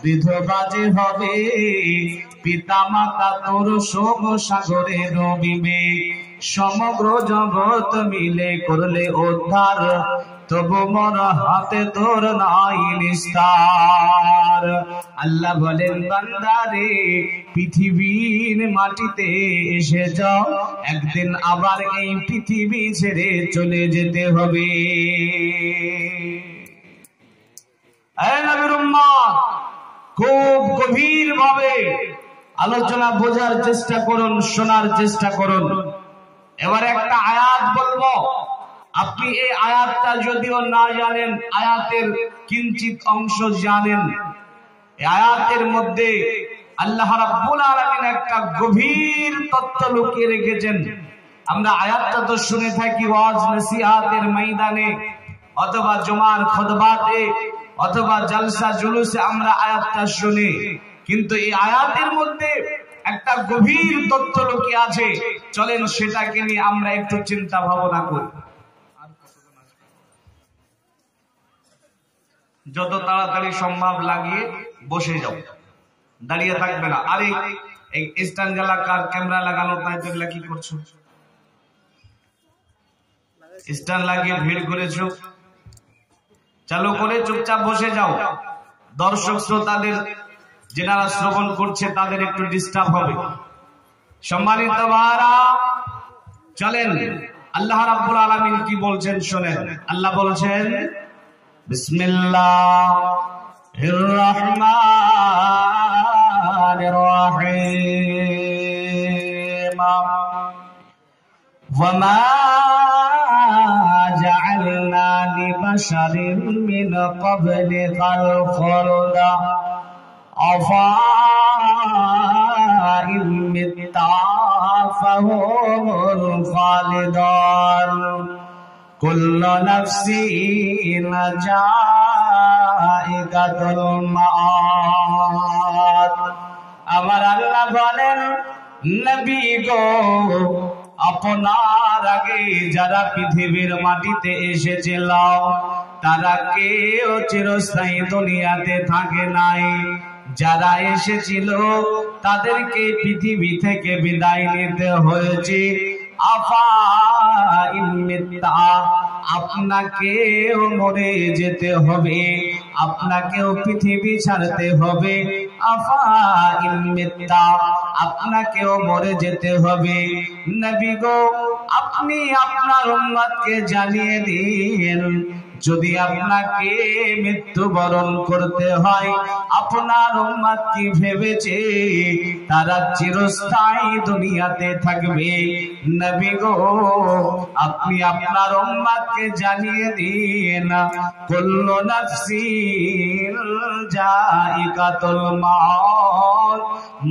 বিধবা যে হবে, পিতা মাতা তোর শোক সাগরে ডুবিবে। সমগ্র জগৎ মিলে করলে উদ্ধার, তবু মর হাতে তোর নাই নিস্তার। আল্লাহ বলেন বান্দারে, পৃথিবীর মাটিতে এসে যাও, একদিন আবার এই পৃথিবী ছেড়ে চলে যেতে হবে। নবীর উম্মত, খুব গভীর ভাবে আলোচনা বোঝার চেষ্টা করুন, শোনার চেষ্টা করুন। এবার একটা আয়াত বলবো, আপনি এই আয়াতটা যদিও না জানেন, আয়াতের কিঞ্চিত অংশ জানেন। এই আয়াতের মধ্যে আল্লাহ রাব্বুল আলামিন একটা গভীর তত্ত্ব লুকিয়ে রেখেছেন। আমরা আয়াতটা তো শুনে থাকি ওয়াজ নসিহাতের ময়দানে, অথবা জুমার খুতবাতে, অথবা জলসা জুলুসে আমরা আয়াতটা শুনি, কিন্তু এই আয়াতের মধ্যে একটা গভীর তত্ত্ব লুকিয়ে আছে। চলেন সেটাকে নিয়ে আমরা একটু চিন্তা ভাবনা করি। যত তাড়াতাড়ি সম্ভব লাগিয়ে বসে যাও, দাঁড়িয়ে থাকবে না। আরে এই স্ট্যান্ড এলাকার ক্যামেরা লাগানো, তাই তো এগুলা কি করছো? স্ট্যান্ড লাগিয়ে ভিড় করেছো, চালু করে চুপচাপ বসে যাও। দর্শক শ্রোতাদের, যারা শ্রবণ করছে, তাদের একটু ডিস্টার্ব হবে। সম্মানিত ভাইরা, চলেন আল্লাহ রাব্বুল আলামিন কি বলছেন শোনেন। আল্লাহ বলছেন, বিসমিল্লাহির রহমানির রহিম। ওয়ামা জাআলনা লিবাশারিন মিন ক্বাবলিকাল খুলদা আফাইন মিত্তা ফাহুমুল খালিদুন কুল্লু নাফসিন যায়িকাতুল মাআত। আমার আল্লাহ বলেন, নবী গো, আপনার আগে যারা পৃথিবীর মাটিতে এসেছিল, তারা কেউ চিরস্থায়ী দুনিয়াতে থাকে নাই। যারা এসেছিল তাদেরকে পৃথিবী থেকে বিদায় নিতে হয়েছে। আপনাকেও মরে যেতে হবে, আপনাকেও পৃথিবী ছাড়তে হবে। আপনাকেও মরে যেতে হবে। নবী গো, আপনি আপনার উম্মতকে জানিয়ে দিন, যদি আপনাকে মৃত্যুবরণ করতে হয়, আপনার উম্মত কি ভেবেছে তারা চিরস্থায়ী দুনিয়াতে থাকবে? নবী গো, আপনি আপনার উম্মতকে জানিয়ে দিন, কুল্লু নাফসিন যায়িকাতুল মাউত,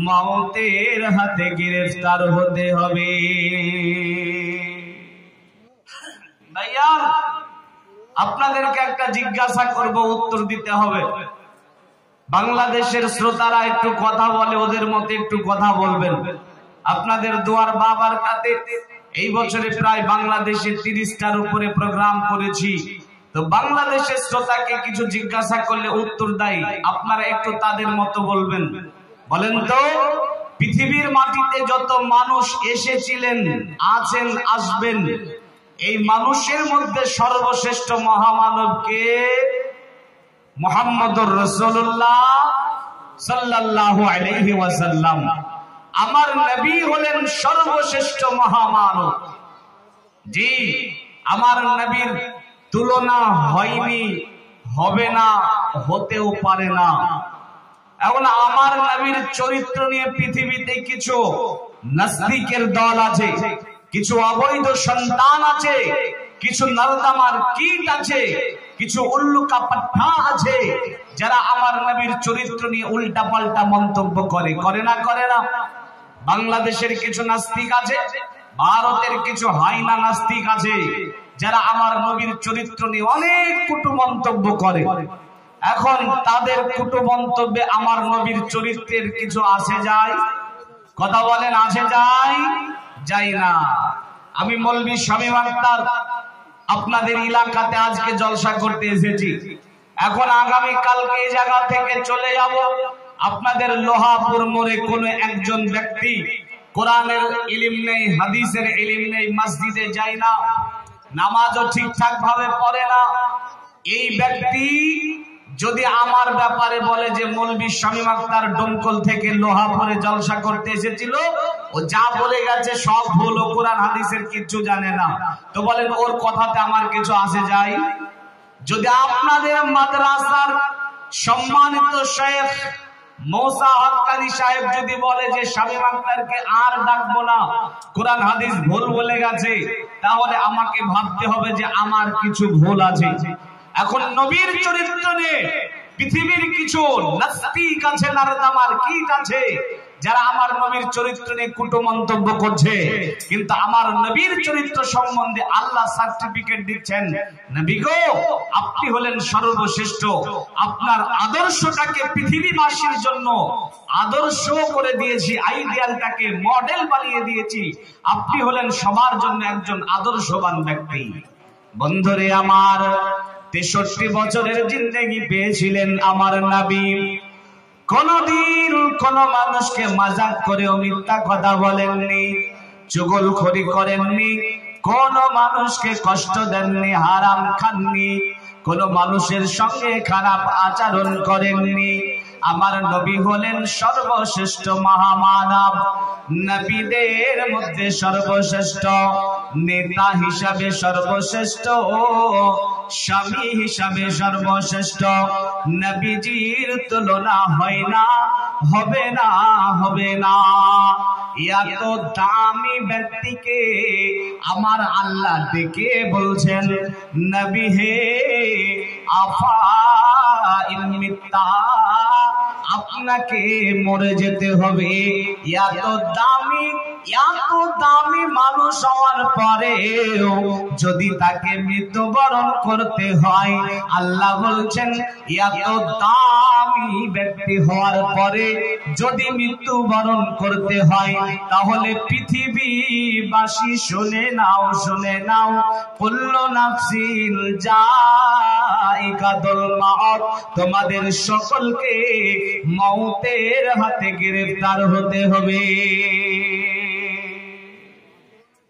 মওতের হাতে গ্রেফতার হতে হবে। ভাইয়া, আপনাদেরকে একটা জিজ্ঞাসা করব, উত্তর দিতে হবে। বাংলাদেশের শ্রোতারা একটু কথা বলে, ওদের মতে একটু কথা বলবেন। আপনাদের দোয়ার বাবার কাছে এই বছরে প্রায় বাংলাদেশে 30টার উপরে প্রোগ্রাম করেছি। তো বাংলাদেশের শ্রোতাকে কিছু জিজ্ঞাসা করলে উত্তর দেয়, আপনারা একটু তাদের মতো বলবেন। বলেন তো, পৃথিবীর মাটিতে যত মানুষ এসেছিলেন, আছেন, আসবেন, এই মানুষের মধ্যে সর্বশ্রেষ্ঠ মহামানব কে? মুহাম্মদুর রাসূলুল্লাহ সাল্লাল্লাহু আলাইহি ওয়াসাল্লাম। আমার নবী হলেন সর্বশ্রেষ্ঠ মহামানব। জি, আমার নবীর তুলনা হয়নি, হবে না, হতেও পারে না। এখন আমার নবীর চরিত্র নিয়ে পৃথিবীতে কিছু নাস্তিকের দল আছে, কিছু অবৈধ সন্তান আছে, কিছু নরদামার কীট আছে, কিছু উল্লুকা পাঠা আছে, যারা আমার নবীর চরিত্র নিয়ে উল্টা পাল্টা মন্তব্য করে। করে না? করে না? বাংলাদেশের কিছু নাস্তিক আছে, ভারতের কিছু হাইনা নাস্তিক আছে, যারা আমার নবীর চরিত্র নিয়ে অনেক কটু মন্তব্য করে। এখন তাদের কটু মন্তব্যে আমার নবীর চরিত্রের কিছু আসে যায়? কথা বলেন, আসে যায়? যাই না। আমি মৌলভী শামীম আখতার আপনাদের এলাকাতে আজকে জলসা করতে এসেছি। এখন আগামী কালকে এই জায়গা থেকে চলে যাব, আপনাদের লোহাপুর মোড়ে কোন একজন ব্যক্তি কোরআনের ইলম নেই, হাদিসের ইলম নেই, মসজিদে যায় না, নামাজও ঠিকঠাক ভাবে পড়ে না। এই ব্যক্তি যদি আমার ব্যাপারে বলে যে মৌলভী শামীম আখতার ডোমকল থেকে লোহাপুরে জলসা করতে এসেছিল, ও যা বলে গেছে সব ভুল, ও কোরআন হাদিসের কিছু জানে না, তো বলেন ওর কথাতে আমার কিছু আসে যায়? যদি আপনাদের মাদ্রাসার সম্মানিত শেখ মৌসা হক্কানি সাহেব যদি বলে যে শামীম আখতারকে আর ডাকবো না, কোরআন হাদিস ভুল বলে গেছে, তাহলে আমাকে ভাবতে হবে যে আমার কিছু ভুল আছে। এখন নবীর চরিত্র নিয়ে পৃথিবীর কিছু নাস্তিক আছে, নারদামার কীট আছে, যারা আমার নবীর চরিত্র নিয়ে কুটো মন্তব্য করছে, কিন্তু আমার নবীর চরিত্র সম্বন্ধে আল্লাহ সার্টিফিকেট দিচ্ছেন, নবী গো আপনি হলেন সর্বশ্রেষ্ঠ, আপনার আদর্শটাকে পৃথিবীবাসীর জন্য আদর্শ করে দিয়েছি, আইডিয়ালটাকে মডেল বানিয়ে দিয়েছি, আপনি হলেন সবার জন্য একজন আদর্শবান ব্যক্তি। বন্ধুরে আমার, 63 বছরের জিন্দেগি পেয়েছিলেন আমার নবী, কোনদিন কোন মানুষকে মজাক করেও মিথ্যা কথা বলেননি, চুগলখড়ি করেননি, কোন মানুষকে কষ্ট দেননি, হারাম খাননি, কোন মানুষের সঙ্গে খারাপ আচরণ করেননি। আমার নবী হলেন সর্বশ্রেষ্ঠ মহামানব, নবীদের মধ্যে সর্বশ্রেষ্ঠ, নেতা হিসাবে সর্বশ্রেষ্ঠ, স্বামী হিসাবে সর্বশ্রেষ্ঠ। নবীজির তুলনা হয় না, হবে না, হবে না। এত দামি ব্যক্তিকে আমার আল্লাহ ডেকে বলছেন, নবী হে আফা ইমিত্তা, আপনাকে মরে যেতে হবে। এত দামি মানুষ হওয়ার পরেও যদি তাকে মৃত্যুবরণ করতে হয়, আল্লাহ বলছেন এত দামি ব্যক্তি হওয়ার পরে যদি মৃত্যুবরণ করতে হয়, তাহলে পৃথিবীবাসী শুনে নাও, শুনে নাও, কুল্লু নাফসিন যায়িকাতুল মাউত, তোমাদের সকলকে মৌতের হাতে গ্রেফতার হতে হবে,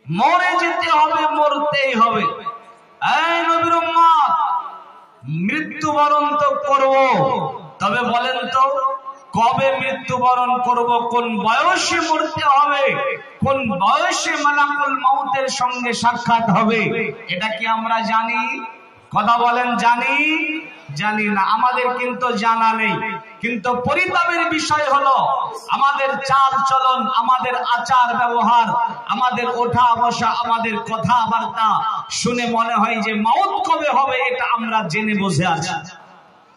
মরে যেতে হবে, মরতেই হবে। এই নবীর উম্মত, মৃত্যুবরণ তো করব, তবে বলেন তো কবে মৃত্যুবরণ করব, কোন বয়সে মরতে হবে, কোন বয়সে মালাকুল মউতের সঙ্গে সাক্ষাৎ হবে, এটা কি আমরা জানি? কথা বলেন, জানি? জানি না, আমাদের কিন্তু জানা নেই। কিন্তু পরিতাপের বিষয় হলো আমাদের চাল চলন, আমাদের আচার ব্যবহার, আমাদের ওঠা বসা, আমাদের কথাবার্তা শুনে মনে হয় যে মউত কবে হবে এটা আমরা জেনে বসে আছি।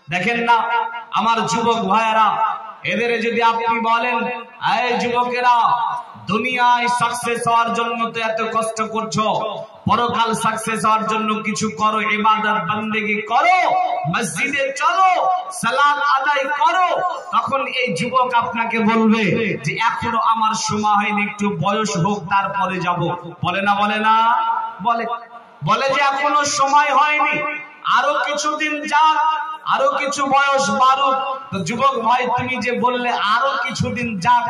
দেখেন না আমার যুবক ভাইয়েরা, এদের যদি আপনি বলেন এই যুবকেরা দুনিয়ায় সাকসেস হওয়ার জন্য তো এত কষ্ট করছো, পরকাল সাকসেস হওয়ার জন্য কিছু করো, ইবাদত বন্দেগী করো, মসজিদে চলো, সালাত আদায় করো, তখন এই যুবক আপনাকে বলবে যে এখনো আমার সময় হয়নি, একটু বয়স হোক তারপরে যাব। বলে না? বলে না? বলে যে এখনো সময় হয়নি, আরো কিছুদিন যাক, আরো কিছু বয়স বাড়ুক। তো যুবক ভাই, তুমি যে বললে আরো কিছুদিন যাক,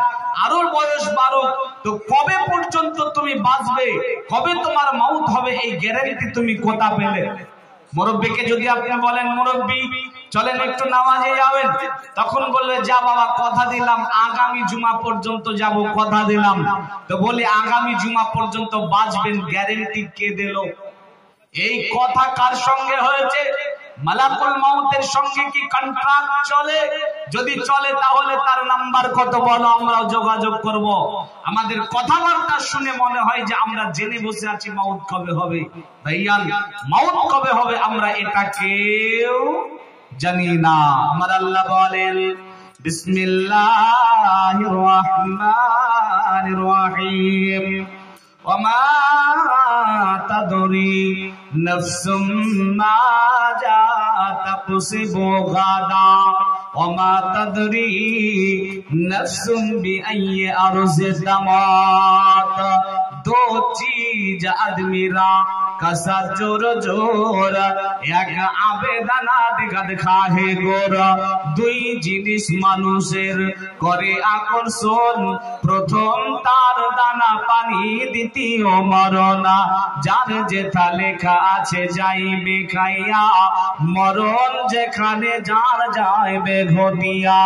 আরো বয়স বাড়ুক, তো কবে পর্যন্ত তুমি বাঁচবে, কবে তোমার মউত হবে, এই গ্যারান্টি তুমি কোথা পেলে? মুরব্বীকে যদি আপনি বলেন মুরব্বী চলেন একটু নামাজে যাবেন, তখন বলবে যা বাবা কথা দিলাম আগামী জুমা পর্যন্ত যাব, কথা দিলাম। তো বলি আগামী জুমা পর্যন্ত বাঁচবেন, গ্যারান্টি কে দিল? এই কথা কার সঙ্গে হয়েছে? মালাকুল মউতের সঙ্গে কি কন্ট্রাক্ট চলে? যদি চলে তাহলে তার নাম্বার কত বলো, আমরাও যোগাযোগ করব। আমাদের কথাবার্তা শুনে মনে হয় যে আমরা জেনে বসে আছি মউত কবে হবে। ভাইয়ান, মউত কবে হবে আমরা এটা কেউ জানি না। আমার আল্লাহ বলেন বিসমিল্লাহির রহমানির রহিম, وما تدري نفس ماذا تكسب غدا وما تدري نفس بأي أرض تموت। दो चीज आदमी रा कसा जोर जोर एक आबेदाना दिखा खाहे गोरा दुई जिनिस मानुषेर करे आकर्षण प्रथम तार दाना पानी द्वितीय मरणा जार जेथा लेखा आछे जाइबे खाइया मरण जेखाने जार जाइबे घटिया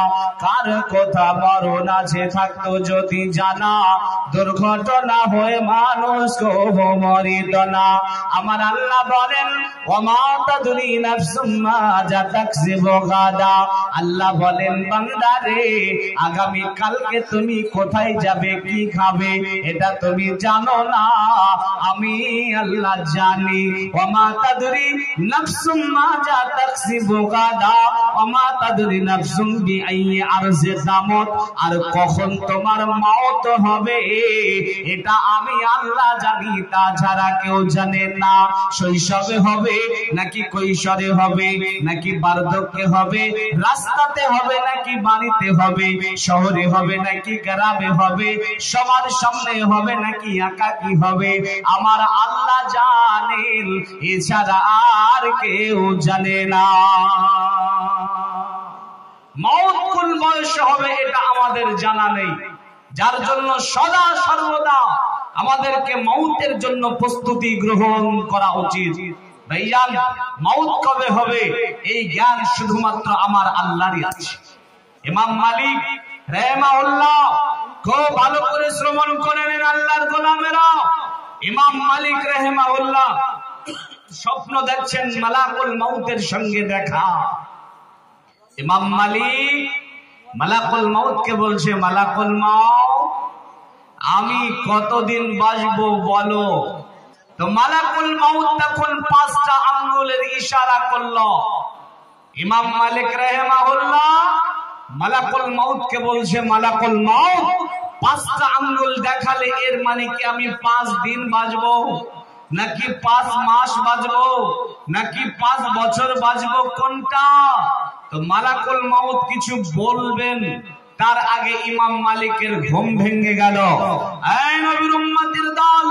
कार कोथा मरण आछे थाकतो जदि जाना दुर्घटना हये मानुष को मरित ना आमार आल्लाह बोलेन ওমা তাদরি নাফসুম মাযা তাকসিবু গাদা আল্লাহ বলেন বান্দা রে আগামী কালকে তুমি কোথায় যাবে কি খাবে এটা তুমি জানো না আমি আল্লাহ জানি ওমা তাদরি নাফসুম মাযা তাকসিবু গাদা ওমা তাদরি নাফসুম বিআইয়ি আরজি তামুত আর কখন তোমার মওত হবে এটা আমি আল্লাহ জানি তাছাড়া কেউ জানে না শৈশবে হবে নাকি কৈশোরে হবে নাকি বার্ধক্যে হবে রাস্তাতে হবে নাকি বাড়িতে হবে শহরে হবে নাকি গ্রামে হবে সবার সামনে হবে নাকি একাকী হবে আমার আল্লাহ জানেন এছাড়া আর কেউ জানে না মওত কোন বয়সে হবে এটা আমাদের জানা নেই যার জন্য সদা সর্বদা আমাদেরকে মওতের জন্য প্রস্তুতি গ্রহণ করা উচিত ভাইজান মওত কবে হবে এই জ্ঞান শুধুমাত্র আমার আল্লাহরই আছে ইমাম মালিক রাহিমাহুল্লাহ খুব ভালো করে শ্রবণ করে নেন আল্লাহর গোলামেরা ইমাম মালিক রাহিমাহুল্লাহ স্বপ্ন দেখছেন মালাকুল মউতের সঙ্গে দেখা ইমাম মালিক মালাকুল মউতকে বলছে মালাকুল মউত আমি কতদিন বাঁচবো বলো তো মালাকুল মউত তখন পাঁচটা আঙ্গুলের ইশারা করলো ইমাম মালিক রাহিমাহুল্লাহ মালাকুল মউতকে বলছে মালাকুল মউত পাঁচটা আঙ্গুল দেখালে এর মানে কি আমি 5 দিন বাঁচবো নাকি 5 মাস বাঁচবো নাকি 5 বছর বাঁচবো কোনটা তো মালাকুল মউত কিছু বলবেন তার আগে ইমাম মালিকের ঘুম ভেঙে গেল এই নবীর উম্মতের দল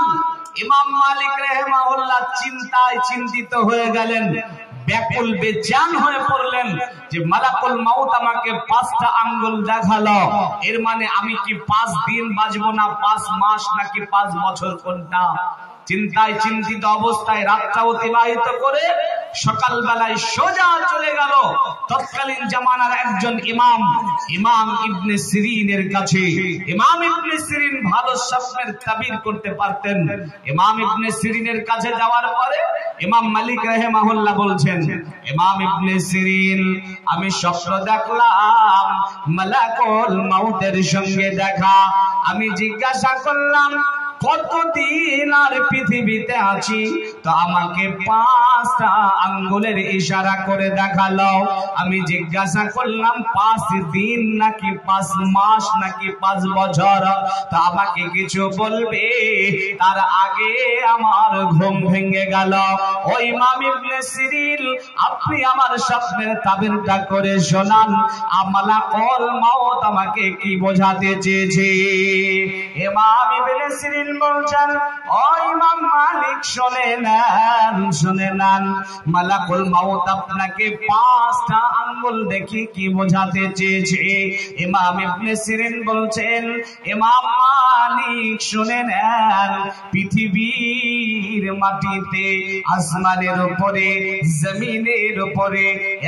ইমাম মালিক রাহিমাহুল্লাহ চিন্তায় চিন্তিত হয়ে গেলেন ব্যাকুল বেজান হয়ে পড়লেন যে মালাকুল মউত আমাকে 5টা আঙ্গুল দেখালো এর মানে আমি কি 5 দিন বাঁচবো না 5 মাস নাকি 5 বছর কোনটা চিন্তায় চিন্তিত অবস্থায় রাতটা অতিবাহিত করে সকাল বেলায় সোজা চলে গেল তৎকালীন জামানার একজন ইমাম ইমাম ইবনে সিরিনের কাছে ইমাম ইবনে সিরিন ভালো স্বপ্নের তাবির করতে পারতেন ইমাম ইবনে সিরিনের কাছে যাওয়ার পরে ইমাম মালিক রাহিমাহুল্লাহ বলছেন ইমাম ইবনে সিরিন আমি স্বপ্ন দেখলাম মালাকুল মউতের সঙ্গে দেখা আমি জিজ্ঞাসা করলাম কতদিন আর পৃথিবীতে আছি তো আমাকে 5টা আঙ্গুলের ইশারা করে দেখালো আমি জিজ্ঞাসা করলাম 5 দিন নাকি 5 মাস নাকি 5 বছর তো আমাকে কিছু বলবে তার আগে আমার ঘুম ভেঙে গেল ওই ইমাম ইবনে সিরিন আপনি আমার স্বপ্নের তাবিরটা করে শোনান মালাকুল মউত আমাকে কি বোঝাতে চেয়েছে ইমাম ইবনে সিরিন বলছেন ও ইমাম মালিক শুনে নেন মালাকুল মউত আপনাকে 5টা আঙ্গুল দেখি কি বোঝাতে চেয়েছে ইমাম ইবনে সিরিন বলছেন ইমাম মালিক শুনে নেন পৃথিবীর মাটিতে আসমানের উপরে জমিনের উপরে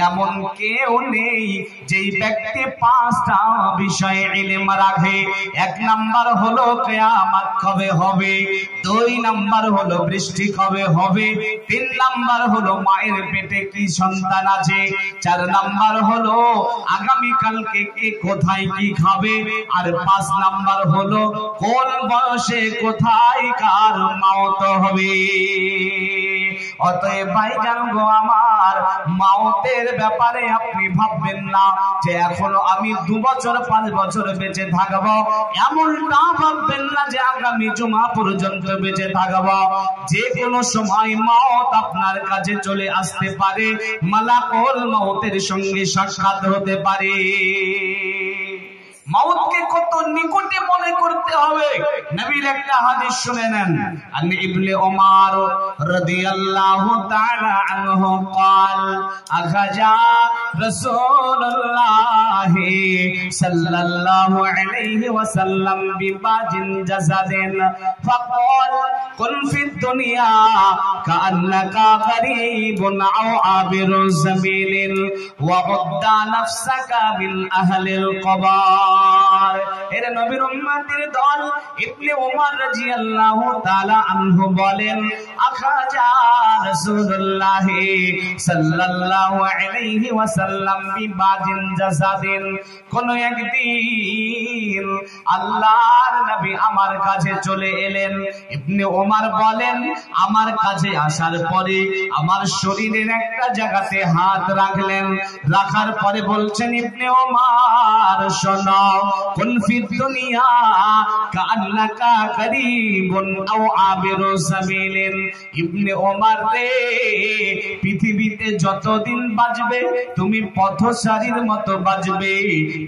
এমন কেউ নেই যেই ব্যক্তি 5টা বিষয়ে ইলম রাখে 1 নাম্বার হলো কিয়ামত কবে হবে 2 নাম্বার হলো বৃষ্টি কবে হবে 3 নাম্বার হলো মায়ের পেটে কি সন্তান আছে 4 নাম্বার হলো আগামী কালকে কে কোথায় কি খাবে আর 5 নাম্বার হলো কোন বয়সে কোথায় কার মওত হবে অতএব ভাইজান গো আমার মওতের ব্যাপারে আপনি ভাববেন না যে এখনো আমি 2 বছর 5 বছর বেঁচে থাকব এমনটা ভাববেন না যে আগামী জুমা পর্যন্ত বেঁচে থাকব যে কোনো সময় মওত আপনার কাছে চলে আসতে পারে মালাকুল মউতের সঙ্গে সাক্ষাৎ হতে পারে মাউতকে কত নিকটে মনে করতে হবে। নবীর একটা হাদিস শুনে নেন। আন ইবনে ওমর রাদিয়াল্লাহু তাআলা আনহু قال আখাজা রাসূলুল্লাহ সাল্লাল্লাহু আলাইহি ওয়াসাল্লাম বিবাজিন জাসাদিন ফাকাল কুন ফিদ দুনিয়া কাআন্নাকা গরীবুন আও আবিরুস সাবিলিন ওয়া উদ্দা নাফসাকা মিন আহলিল কবর। এর নবীর উম্মতের দল ইবনে ওমর রাদিয়াল্লাহু তাআলা আনহু বলেন, আখাজা রাসূলুল্লাহ সাল্লাল্লাহু আলাইহি ওয়াসাল্লাম বিবাজিন জাসাদিন, কোন একদিন আল্লাহর নবী আমার কাছে চলে এলেন। ইবনে ওমর বলেন, আমার কাছে আসার পরে আমার শরীরের একটা জায়গাতে হাত রাখলেন, রাখার পরে বলছেন, ইবনে ওমর শোনো, কুন ফিদ দুনিয়া কাআন্নাকা গরীবুন আও আবিরু সাবিলিন। ইবনে ওমর রে, পৃথিবীতে যতদিন বাঁচবে তুমি পথচারীর মতো বাঁচবে,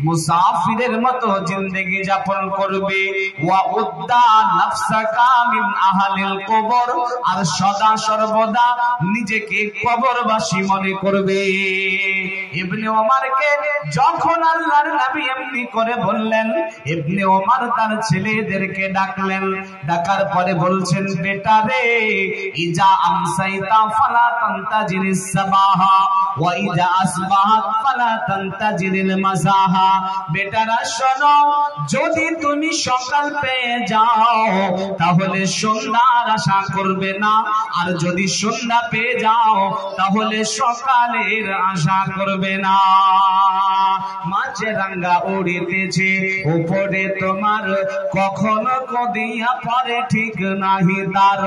মুসাফিরের মতো জিন্দেগি যাপন করবে। ওয়া উদ্দা নাফসাকা মিন আহলিল কবর, আর সদা সর্বদা নিজেকে কবরবাসী মনে করবে। ইবনে ওমরকে যখন আল্লাহর নবী এমনি করে বললেন, ইবনে ওমর তার ছেলেদেরকে ডাকলেন, ডাকার পরে বলছেন, বেটা রে, ইজা আমসাইতা ফালা তান্তাজিরিস সাবাহা ওয়া ইজা আসবাহাত ফালা তান্তাজিরিল মাসাহা। বেটারা শোনো, যদি তুমি সকাল পেয়ে যাও তাহলে সন্ধ্যার আশা করবে না, আর যদি সন্ধ্যা পেয়ে যাও তাহলে সকালের আশা করবে না। মাছরাঙ্গা উড়িতেছে উপরে তোমার, কখনো কদিয়া পরে ঠিক নাহি তার।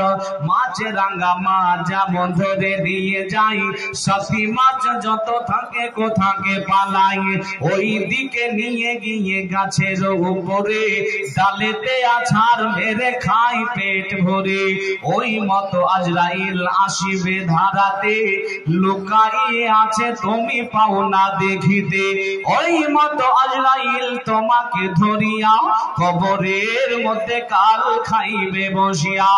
মাছরাঙ্গা মাছ যেমন ধরে দিয়ে যাই, সাথী মাছ যত থাকে কোথাকে পালাই, ওই দিকে নিয়ে গিয়ে গাছের উপরে ডালেতে আছাড় মেরে খাই পেট ভরে। ওই মতো আজরাইল আসিবে ধারাতে, লুকাইয়ে আছে তুমি পাও না দেখিতে। ওই মতো আজরাইল তোমাকে ধরিয়া কবরের মধ্যে কাল খাইবে বসিয়া।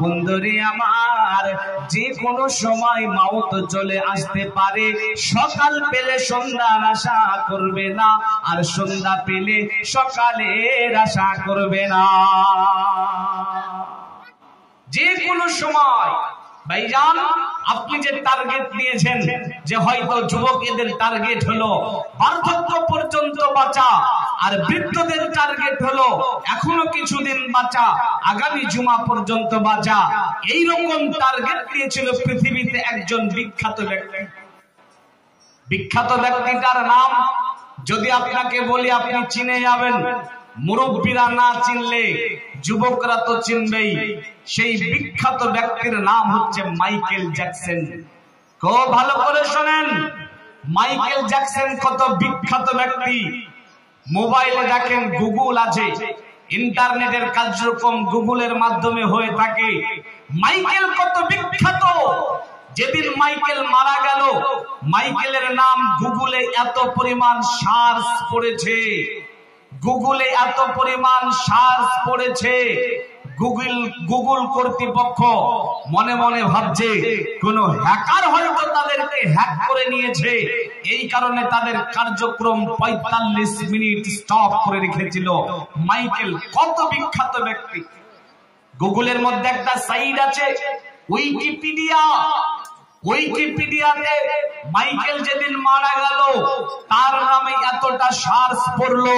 বন্ধুরে আমার, যে কোনো সময় মাউত চলে আসতে পারে। সকাল পেলে সন্ধ্যার আশা করবে না, আর সন্ধ্যা পেলে সকালের আশা করবে না। যে কোনো সময় ভাইজান, আপনি যে টার্গেট নিয়েছেন, যে হয়তো যুবকদের টার্গেট হলো বার্ধক্য পর্যন্ত বাঁচা, আর বৃদ্ধদের টার্গেট হলো এখনো কিছুদিন বাঁচা, আগামী জুমা পর্যন্ত বাঁচা। এইরকম টার্গেট নিয়েছিল পৃথিবীতে একজন বিখ্যাত ব্যক্তি। বিখ্যাত ব্যক্তিটার নাম যদি আপনাকে বলি আপনি চিনে যাবেন, মুরব্বীরা না চিনলে যুবকরা তো চিনবেই। সেই বিখ্যাত ব্যক্তির নাম হচ্ছে মাইকেল জ্যাকসন। খুব ভালো করে শোনেন, মাইকেল জ্যাকসন কত বিখ্যাত ব্যক্তি। মোবাইলে দেখেন গুগল আছে, ইন্টারনেটের কার্যক্রম গুগলের মাধ্যমে হয়ে থাকে। মাইকেল কত বিখ্যাত। যেদিন মাইকেল মারা গেল, মাইকেলের নাম গুগলে এত পরিমাণ সার্চ পড়েছে, গুগলে এত পরিমাণ সার্চ পড়েছে, গুগল কর্তৃপক্ষ মনে মনে ভাবছে কোন হ্যাকার হয়তো তাদেরকে হ্যাক করে নিয়েছে। এই কারণে তাদের কার্যক্রম 45 মিনিট স্টপ করে রেখেছিল। মাইকেল কত বিখ্যাত ব্যক্তি। গুগলের মধ্যে একটা সাইট আছে উইকিপিডিয়া। উইকিপিডিয়াতে মাইকেল যেদিন মারা গেল তার নামে এতটা সার্চ পড়লো,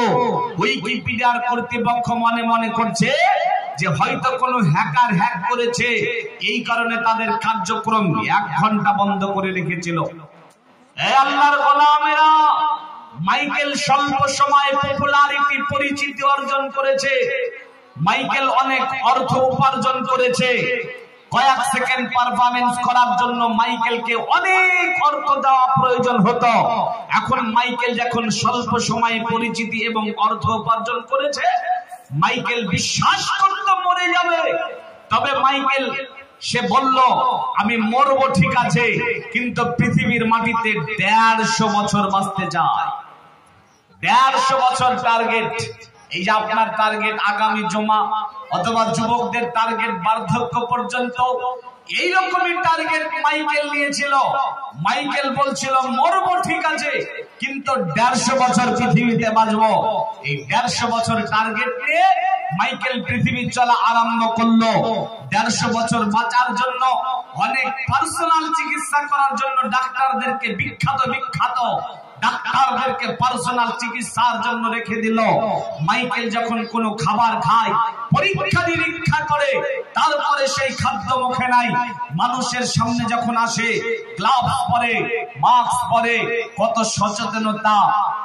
উইকিপিডিয়ার কর্তৃপক্ষ মনে মনে করছে যে হয়তো কোনো হ্যাকার হ্যাক করেছে, এই কারণে তাদের কার্যক্রম 1 ঘন্টা বন্ধ করে রেখেছিল। এই আল্লাহর গোলামেরা, মাইকেল স্বল্প সময়ে পপুলারিটি, পরিচিতি অর্জন করেছে। মাইকেল অনেক অর্থ উপার্জন করেছে। কয়েক সেকেন্ড পারফরম্যান্স করার জন্য মাইকেলকে অনেক অর্থ দেওয়া প্রয়োজন হতো। এখন মাইকেল যখন স্বল্প সময়ে পরিচিতি এবং অর্থ উপার্জন করেছে, মাইকেল বিশ্বাস করত মরে যাবে। তবে মাইকেল সে বলল, আমি মরবো ঠিক আছে, কিন্তু পৃথিবীর মাটিতে 150 বছর বাঁচতে চাই। 150 বছর টার্গেট। এই যে আপনার টার্গেট আগামী জমা, অথবা যুবকদের টার্গেট বার্ধক্য পর্যন্ত, এইরকমই টার্গেট মাইকেল নিয়েছিল। মাইকেল বলছিল মরবো ঠিক আছে, কিন্তু 150 বছর পৃথিবীতে বাঁচবো। এই 150 বছর টার্গেট নিয়ে মাইকেল পৃথিবী চলা আরম্ভ করলো। 150 বছর বাঁচার জন্য, অনেক পার্সোনাল চিকিৎসা করার জন্য ডাক্তারদেরকে, বিখ্যাত ডাক্তারদেরকে পার্সোনাল চিকিৎসার জন্য রেখে দিল। মাইকেল যখন কোনো খাবার খায়, পরীক্ষা নিরীক্ষা করে, তারপরে সেই খাদ্য মুখে নাই, মানুষের সামনে যখন আসে গ্লাভস পরে, মাস্ক পরে, কত সচেতনতা।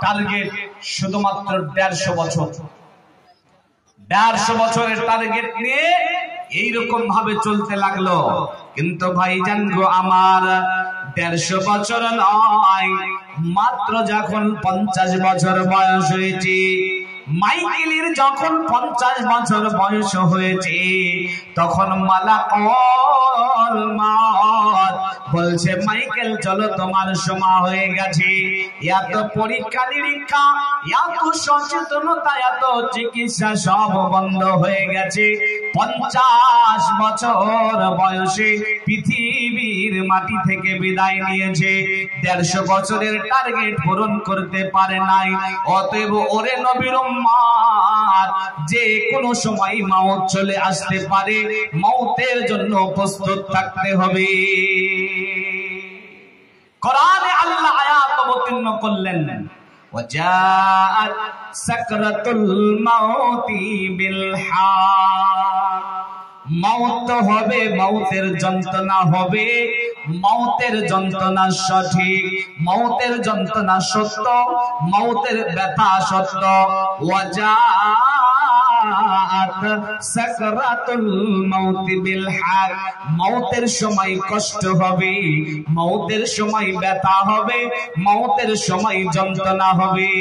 টার্গেট শুধুমাত্র 150 বছর। 150 বছরের টার্গেট নিয়ে এইরকম ভাবে চলতে লাগলো। কিন্তু ভাইজান গো আমার, 150 বছর নয়, মাত্র যখন 50 বছর বয়স হয়েছে, মাইকেলের যখন 50 বছর বয়স হয়েছে, তখন মালাকুল মউত বলছে মাইকেল চলো তোমার সময় হয়ে গেছে। এত পরীক্ষা নিরীক্ষা, এত সচেতনতা, এত চিকিৎসা সব বন্ধ হয়ে গেছে। 50 বছর বয়সে পৃথিবীর মাটি থেকে বিদায় নিয়েছে। 150 বছরের টার্গেট পূরণ করতে পারে নাই। অতএব ওরে নবীর উম্মত, যে কোনো সময় মওত চলে আসতে পারে, মওতের জন্য প্রস্তুত থাকতে হবে। কোরআনে আল্লাহ আয়াত অবতীর্ণ করলেন, ওয়াজাআত সাকরাতুল মাউতি বিল হক। মওত হবে, মওতের যন্ত্রণা হবে, মওতের যন্ত্রণা সঠিক, মওতের যন্ত্রণা সত্য, মওতের ব্যথা সত্য। ওয়াজাআত সাকরাতুল মাউতি বিল হক। মওতের সময় কষ্ট হবে, মওতের সময় ব্যথা হবে, মওতের সময় যন্ত্রণা হবে।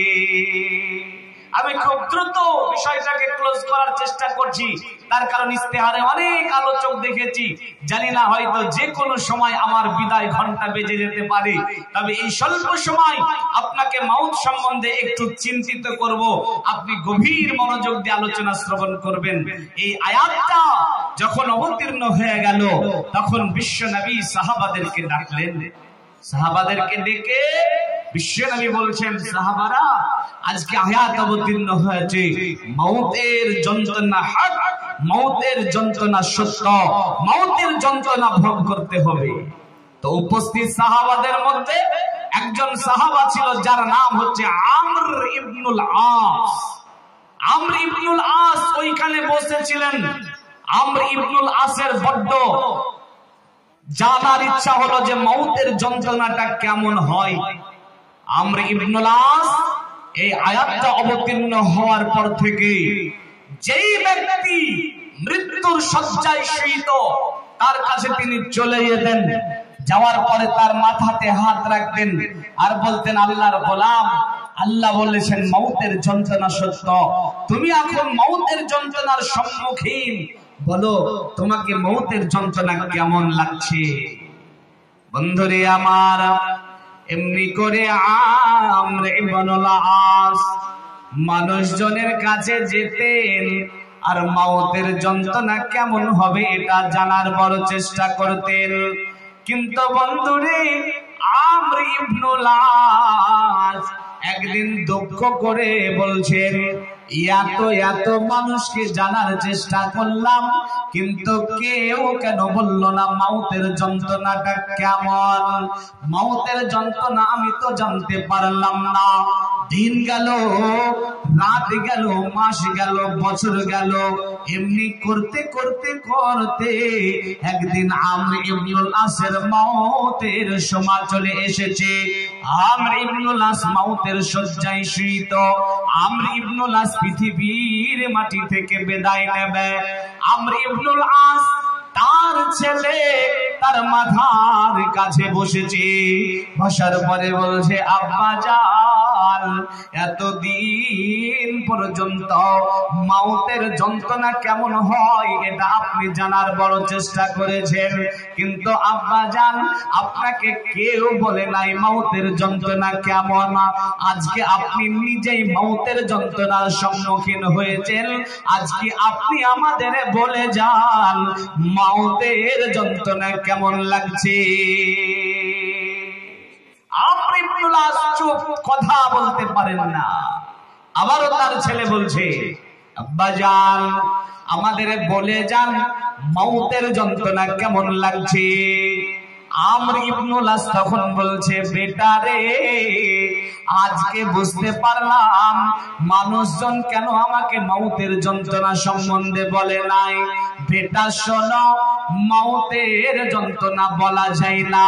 আমি খুব দ্রুত বিষয়টাকে ক্লোজ করার চেষ্টা করছি, তার কারণ ইস্তেহারে অনেক আলোচক দেখেছি, জানি না হয়তো যে কোনো সময় আমার বিদায় ঘন্টা বেজে যেতে পারে। তবে এই স্বল্প সময় আপনাকে মওত সম্বন্ধে একটু চিন্তিত করব, আপনি গভীর মনোযোগ দিয়ে আলোচনা শ্রবণ করবেন। এই আয়াতটা যখন অবতীর্ণ হয়ে গেল, তখন বিশ্ব নবী সাহাবাদেরকে ডাকলেন। সাহাবাদেরকে ডেকে বিশ্বনবী বলছেন, সাহাবারা, আজকে আয়াত অবতীর্ণ হয়েছে, মওতের যন্ত্রণা হক, মওতের যন্ত্রণা সত্য, মওতের যন্ত্রণা ভোগ করতে হবে। তো উপস্থিত সাহাবাদের মধ্যে একজন সাহাবা ছিল, যার নাম হচ্ছে আমর ইবনুল আস। আমর ইবনুল আস ওইখানে বসেছিলেন। আমর ইবনুল আসের বড্ড জানার ইচ্ছা হলো যে মওতের যন্ত্রণাটা কেমন হয়। আমর ইবনুল আস এই আয়াতটা অবতীর্ণ হওয়ার পর থেকে, যেই ব্যক্তি মৃত্যুর শয্যায় শয়িত, তার কাছে তিনি চলে যেতেন। যাওয়ার পরে তার মাথাতে হাত রাখতেন আর বলতেন, আল্লাহর গোলাম, আল্লাহ বলেছেন মওতের যন্ত্রণা সত্য, তুমি এখন মওতের যন্ত্রণার সম্মুখীন, বলো তোমাকে মওতের যন্ত্রণা কেমন লাগছে। বন্ধুরে আমার, এমনি করে আমর ইবনুল আস মানুষজনের কাছে যেতেন আর মওতের যন্ত্রণা কেমন হবে এটা জানার বড় চেষ্টা করতেন। কিন্তু বন্ধুরে, আমর ইবনুল আস একদিন দুঃখ করে বলছেন, এত মানুষকে জানার চেষ্টা করলাম, কিন্তু কেউ কেন বলল না মওতের যন্ত্রণাটা কেমন। মওতের যন্ত্রণা আমি তো জানতে পারলাম না। দিন গেল, রাত গেল, মাস গেল, বছর গেল, এমনি করতে করতে করতে একদিন আমর ইবনুল আসের মওতের সময় চলে এসেছে। আমর ইবনুল আস মওতের শয্যায় শয়িত। আমর ইবনুল আস পৃথিবীর মাটি থেকে বিদায় নেবে। আমর ইবনুল আস তার ছেলে তার মাথার কাছে বসেছে। বসার পরে বলছে, আব্বা জান, আব্বাজান এতদিন পর্যন্ত মাউতের যন্ত্রণা কেমন হয় এটা আপনি জানার বড় চেষ্টা করেছেন, কিন্তু আব্বাজান আপনাকে কেউ বলে নাই মাউতের যন্ত্রণা কেমন। আজকে আপনি নিজেই মাউতের যন্ত্রণার সম্মুখীন হয়েছেন, আজকে আপনি আমাদের বলে যান মাউতের যন্ত্রণা কেমন লাগছে। আমর ইবনুল আস চুপ, কথা বলতে পারেন না। আবারও তার ছেলে বলছে, আব্বাজান আমাদের বলে যান মাউতের যন্ত্রণা কেমন লাগছে। আমর ইবনুল আস তখন বলছে, বেটা রে আজকে বুঝতে পারলাম মানুষজন কেন আমাকে মাউতের যন্ত্রণা সম্বন্ধে বলে নাই। বেটা শোনো, মাউতের যন্ত্রণা বলা যায় না,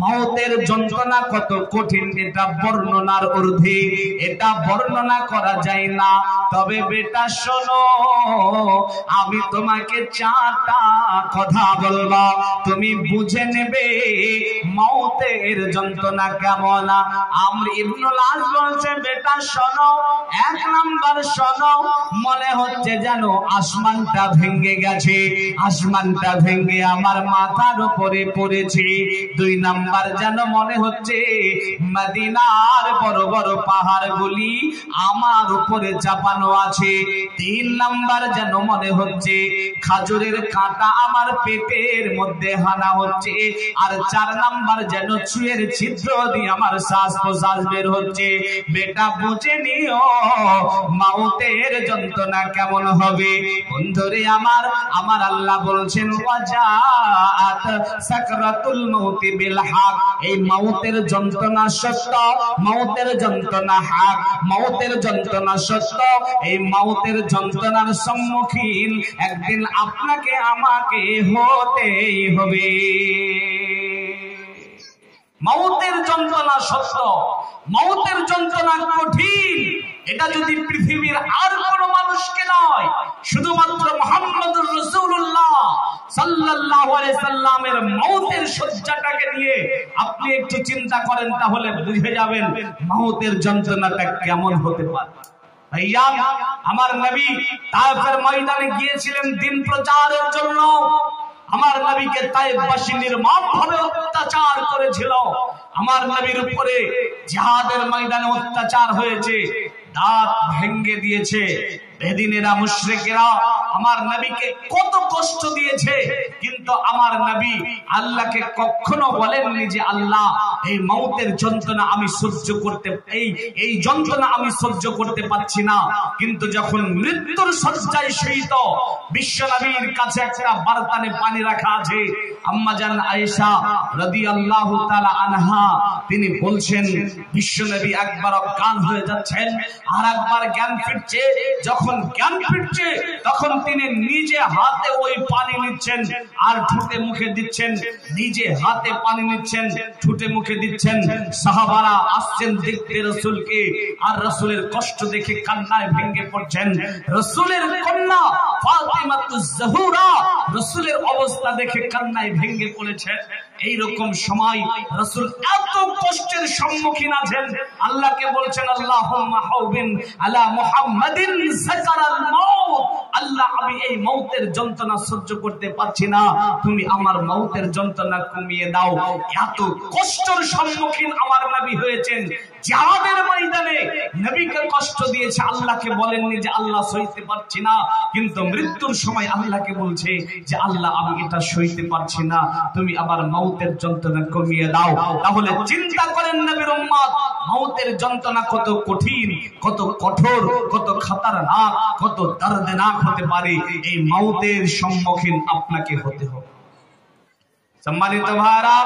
মাউতের যন্ত্রণা কত কঠিন এটা বর্ণনার ঊর্ধ্বে, এটা বর্ণনা করা যায় না। তবে বেটা শোনো, আমি তোমাকে চারটা কথা বলবো, তুমি বুঝে নেবে মাউতের যন্ত্রণা কেমন। আমর ইবনুল আস বলছে, বেটা শোনো, এক নাম্বার শোনো, মনে হচ্ছে যেন আসমানটা ভেঙে গেছে, আসমানটা ভেঙে আমার মাথার উপরে পড়েছে। দুই নাম্বার যেন মনে হচ্ছে মদিনার বড় বড় পাহাড়গুলি আমার উপরে চাপানো আছে। তিন নাম্বার যেন মনে হচ্ছে খাজুরের কাঁটা আমার পেটের মধ্যে হানা হচ্ছে। আর চার নাম্বার যেন চুয়ের ছিদ্র দিয়ে আমার শ্বাস প্রশ্বাস বের হচ্ছে। বেটা বুঝে নিও মাউতের যন্ত্রণা কেমন হবে। বন্ধুরে আমার, আমার আল্লাহ বলছেন ওয়াজাআত সাকরাতুল মাউতি বিল হক, এই মাউতের যন্ত্রণা সত্য, মাউতের যন্ত্রণা হক, মাউতের যন্ত্রণা সত্য। এই মাউতের যন্ত্রণার সম্মুখীন একদিন আপনাকে আমাকে হতেই হবে। মাউতের যন্ত্রণা সত্য, মাউতের যন্ত্রণা কঠিন। এটা যদি পৃথিবীর আর কোন মানুষকে নয়, শুধুমাত্র মুহাম্মদুর রাসূলুল্লাহ সাল্লাল্লাহু আলাইহি সাল্লামের মাউতের শয্যাটাকে নিয়ে আপনি একটু চিন্তা করেন, তাহলে বুঝে যাবেন মাউতের যন্ত্রণাটা কেমন হতে পারে। ভাইয়া আমার নবী তায়েফের ময়দানে গিয়েছিলেন দিন প্রচারের জন্য। আমার নবীকে তায়েফবাসী নির্মমভাবে অত্যাচার করেছিল। আমার নবীর উপরে জিহাদের ময়দানে অত্যাচার হয়েছে, দাঁত ভেঙে দিয়েছে। বেদিনেরা মুশরিকেরা আমার নবীকে কত কষ্ট দিয়েছে, কিন্তু আমার নবী আল্লাহকে কখনো বলেননি যে আল্লাহ এই মাউতের যন্ত্রণা আমি সহ্য করতে, এই যন্ত্রণা আমি সহ্য করতে পারছি না। কিন্তু যখন মৃত্যুর শয্যায় শয়িত বিশ্ব নবীর কাছে একটা বারতানে পানি রাখা আছে, আম্মা জান আয়েশা রাদিয়াল্লাহু তাআলা আনহা তিনি বলছেন বিশ্ব নবী একবার অজ্ঞান হয়ে যাচ্ছেন, আর একবার জ্ঞান ফিরছে। যখন জ্ঞান ফিরছে তখন তিনি নিজে হাতে ওই পানি নিচ্ছেন আর ঠোঁটে মুখে দিচ্ছেন, নিজে হাতে পানি নিচ্ছেন, ঠোঁটে মুখে দিচ্ছেন। সাহাবারা আসছেন দেখতে রাসূলকে, আর রাসূলের কষ্ট দেখে কান্নায় ভেঙে পড়ছেন। রাসূলের কন্যা ফাতিমাতুজ জোহরা রাসূলের অবস্থা দেখে কান্নায় ভেঙে পড়েছেন। এইরকম সময় রাসূল এত কষ্টের সম্মুখীন আছেন, আল্লাহকে বলছেন আল্লাহুম্মা হাউবিন আলা মুহাম্মাদিন সাকারাল মাউত, আল্লাহ আমি এই মাউতের যন্ত্রণা সহ্য করতে পারছি না, তুমি আমার মাউতের যন্ত্রণা কমিয়ে দাও। এত কষ্টের সম্মুখীন আমার নবী হয়েছেন। জিহাদের ময়দানে নবীকে কষ্ট দিয়েছে, আল্লাহকে বলেননি যে আল্লাহ সইতে পারছি না, কিন্তু মৃত্যুর সময় আল্লাহকে বলছে যে আল্লাহ আমি এটা সইতে পারছি না, তুমি আবার মাউতের যন্ত্রণা কমিয়ে দাও। তাহলে চিন্তা করেন নবীর উম্মত, মাউতের যন্ত্রণা কত কঠিন, কত কঠোর, কত খতরনাক, কত দর্দনাক হতে পারে। এই মাউতের সম্মুখীন আপনাকে হতে হবে। সম্মানিত ভাইরা,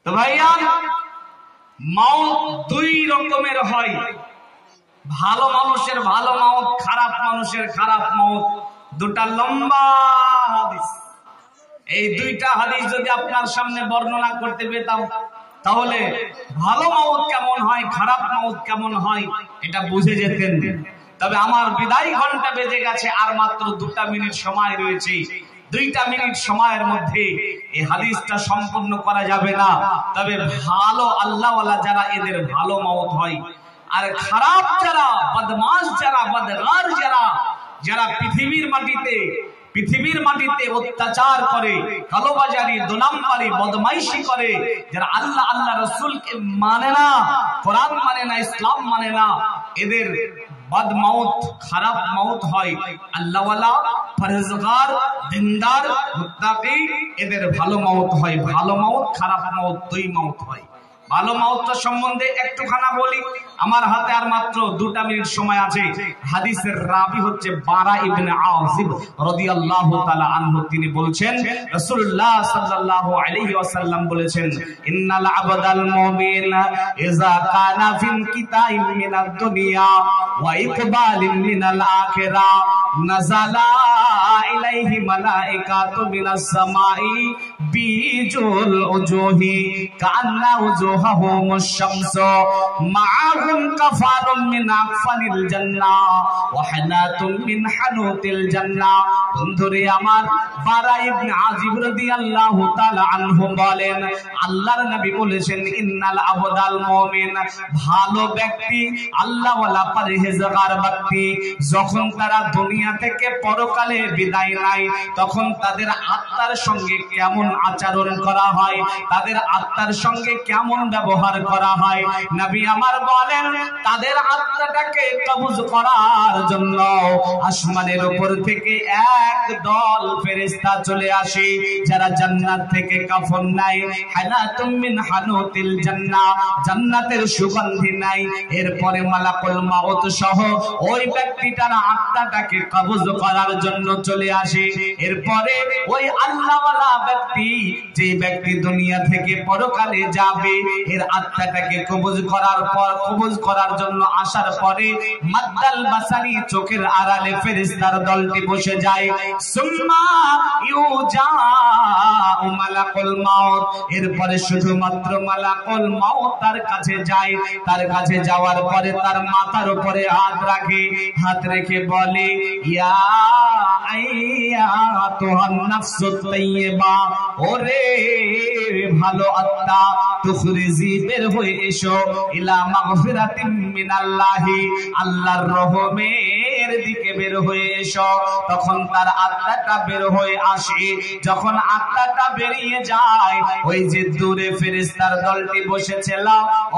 তো ভাইয়া মাউত দুই রকমের হয়। ভালো মানুষের ভালো মাউত, খারাপ মানুষের খারাপ মাউত। দুটা লম্বা হাদিস, এই দুইটা হাদিস যদি আপনার সামনে বর্ণনা করতে পেতাম তাহলে ভালো মাউত কেমন হয়, খারাপ মাউত কেমন হয় এটা বুঝে যেতেন। তবে আমার বিদায় ঘন্টা বেজে গেছে, আর মাত্র 2 মিনিট সময় রয়েছে। 2টা মিনিট সময়ের মধ্যে এই হাদিসটা সম্পূর্ণ করা যাবে না। তবে ভালো আল্লাহওয়ালা যারা, এদের ভালো মওত হয়। আর খারাপ যারা, বদমাশ যারা, বদগার যারা, যারা পৃথিবীর মাটিতে অত্যাচার করে, কালোবাজারি, দুনামবারি, বদমাইশি করে, যারা আল্লাহ রাসূলকে মানে না, কোরআন মানে না, ইসলাম মানে না, এদের বদ মওত, খারাপ মওত হয়। আল্লাহওয়ালা, পরহেজগার, দিনদার, মুত্তাকি, এদের ভালো মওত হয়। ভালো মওত, খারাপ মওত, 2 মওত হয়। ভালো মওত সম্বন্ধে একটুখানা বলি। আমার হাতে আর মাত্র 2টা মিনিট সময় আছে। হাদিসের রাবি হচ্ছে বারা ইবনে আযিব রাদিয়াল্লাহু তাআলা আনহু। তিনি বলছেন, রাসূলুল্লাহ সাল্লাল্লাহু আলাইহি ওয়াসাল্লাম বলেছেন, ইন্নাল আবদাল মুমিনা ইযা কানা ফিল কিতাইম মিনাদ দুনিয়া ওয়া ইকবালিন মিনাল আখিরাহ নাযালা ইলাইহি মালাইকাতু মিনাস সামাই বিজুল উজুহি কান্না উজুহাহুমুশ শামসু মা'আহুম কাফারুম মিন আকফানিল জান্নাহ ওয়া হানাতুম মিন হানুতিল জান্নাহ। বন্ধুরে আমার, বারা ইবনে আযিব রাদিয়াল্লাহু তাআলা আনহু বলেন, আল্লাহর নবী বলেছেন, ইন্নাল আবদাল মুমিন, ভালো ব্যক্তি, আল্লাহওয়ালা, পরহেজগার ব্যক্তি, যখন তারা দুনিয়া থেকে পরকালে বিদায় নেয়, তখন তাদের আত্মার সঙ্গে কেমন আচরণ করা হয়, তাদের আত্মার সঙ্গে কেমন ব্যবহার করা হয়। নবী আমার বলেন, তাদের আত্মাটাকে কবজ করার জন্য আসমানের উপর থেকে এক দল ফেরেশতা চলে আসে, যারা জান্নাত থেকে কাফন নেয়, হানাতুম মিন হানুতিল জান্নাহ, জান্নাতের সুগন্ধি নাই। এরপরে মালাকুল মাউত সহ ওই ব্যক্তিটার আত্মাটাকে কবজ করার জন্য চলে আসে। এরপরে ওই আল্লাহওয়ালা ব্যক্তি, যে ব্যক্তি দুনিয়া থেকে পরকালে যাবে, এর আত্মাটাকে কবজ করার জন্য আসার পরে মাদ্দাল বাসারি, চোখের আড়ালে ফেরেশতার দলটি বসে যায়। সুম্মা ইউজাউ মালাকুল মাউত, এরপরে শুধুমাত্র মালাকুল মাউত তার কাছে যায়। তার কাছে যাওয়ার পরে তার মাথার উপরে হাত রেখে বলে, ইয়া আইয়াতুহান নাফসুত তাইয়্যিবা, ওরে ভালো আত্মা, তুখরিজি, বের হয়ে এসো, ইলা মাগফিরাতিম মিনাল্লাহি, আল্লাহর রহমের দিকে বের হয়ে এসো। তখন তার আত্মাটা বের হয়ে আসে। যখন আত্মাটা বেরিয়ে যায়, ওই যে দূরে ফেরেশতার দলটি বসেছিল,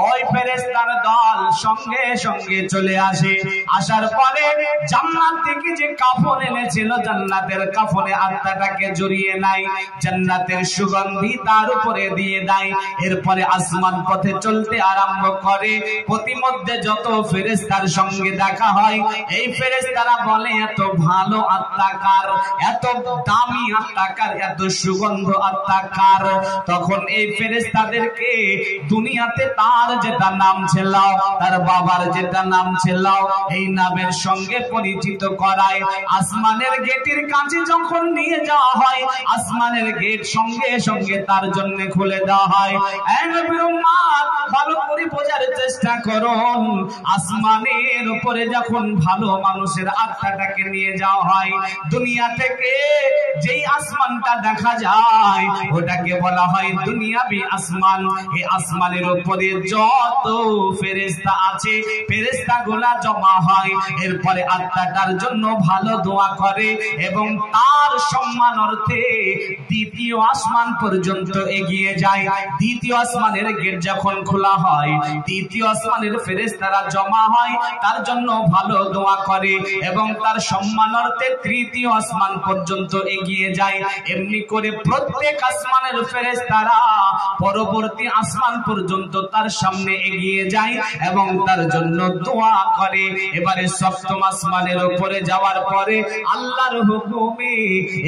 ওই ফেরেশতার দল সঙ্গে সঙ্গে চলে আসে। আসার পরে জান্নাত থেকে যে কাফন এনেছিল, জান্নাতের কাফনে আত্মাটাকে জড়িয়ে নাই, জান্নাতের সুগন্ধি তার উপরে দিয়ে দেয়। এরপরে আসমান পথে চলতে আরম্ভ করে। প্রতিমধ্যে যত ফেরেশতার সঙ্গে দেখা হয়, এই ফেরেশতারা বলে, এত ভালো আত্মা কার, এত দামি আত্মা কার, এত সুগন্ধ আত্মা কার। তখন এই ফেরেশতাদেরকে দুনিয়াতে তার যেটা নাম ছিল, তার বাবার যেটা নাম ছিল, এই নামের সঙ্গে পরিচিত করায়। আসমানের গেটের কাছে যখন নিয়ে যাওয়া হয়, আসমানের গেট সঙ্গে সঙ্গে তার জন্য খুলে দেওয়া হয়। ভালো করে বোঝার চেষ্টা করুন, আসমানের উপরে যখন ভালো মানুষের আত্মাটাকে নিয়ে যাওয়া হয়, দুনিয়া থেকে যেই আসমানটা দেখা যায়, ওটাকে বলা হয় দুনিয়াবি আসমান। এই আসমানের উপরে যত ফেরেশতা আছে, ফেরেশতা গুলা জমা হয়। এরপরে আত্মাটার জন্য ভালো দোয়া করে এবং তার সম্মান অর্থে দ্বিতীয় আসমান পর্যন্ত এগিয়ে যায়। দ্বিতীয় আসমানের গেট যখন খোলা হয়, তৃতীয় আসমানের ফেরেশতারা জমা হয়, তার জন্য ভালো দোয়া করে এবং তার সম্মানার্থে তৃতীয় আসমান পর্যন্ত এগিয়ে যায়। এমনি করে প্রত্যেক আসমানের ফেরেশতারা পরবর্তী আসমান পর্যন্ত তার সামনে এগিয়ে যায় এবং তার জন্য দোয়া করে। এবারে সপ্তম আসমানের উপরে যাওয়ার পরে আল্লাহর হুকুমে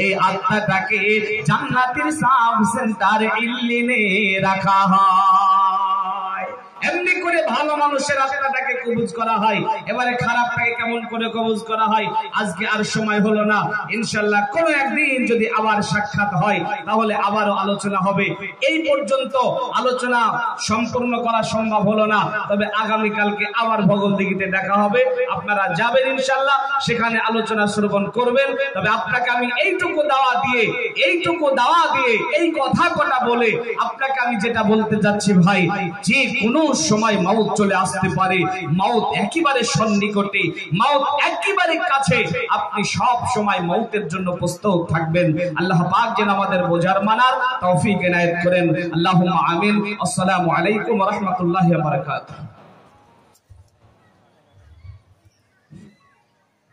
এই আত্মাটাকে জান্নাতের সাব সেন্টার ইল্লিনে রাখা হয়। এমনি করে ভালো মানুষের আত্মাটাকে কবুজ করা হয়, এবারে খারাপটাকে কেমন করে কবুজ করা হয় আজকে আর সময় হলো না। ইনশাআল্লাহ কোন একদিন যদি আবার সাক্ষাৎ হয় তাহলে আবারও আলোচনা হবে। এই পর্যন্ত আলোচনা সম্পূর্ণ করা সম্ভব হলো না, তবে আগামী কালকে আবার ভগলদিঘিতে দেখা হবে। আপনারা যাবেন ইনশাআল্লাহ, সেখানে আলোচনা শ্রবণ করবেন। তবে আপনাকে আমি এইটুকু দাওয়া দিয়ে এই কথা কটা বলে আপনাকে আমি যেটা বলতে যাচ্ছি ভাই, যে কোনো সময় মাউত চলে আসতে পারে, মাউত একেবারে সন্নিকটে, মাউত একেবারে কাছে, আপনি সব সময় মাউতের জন্য প্রস্তুত থাকবেন। আল্লাহ পাক যেন আমাদের বোঝার মানার তৌফিক এনায়েত করেন। আল্লাহুম্মা আমিন। আসসালামু আলাইকুম ওয়া রাহমাতুল্লাহি ওয়া বারাকাতুহু।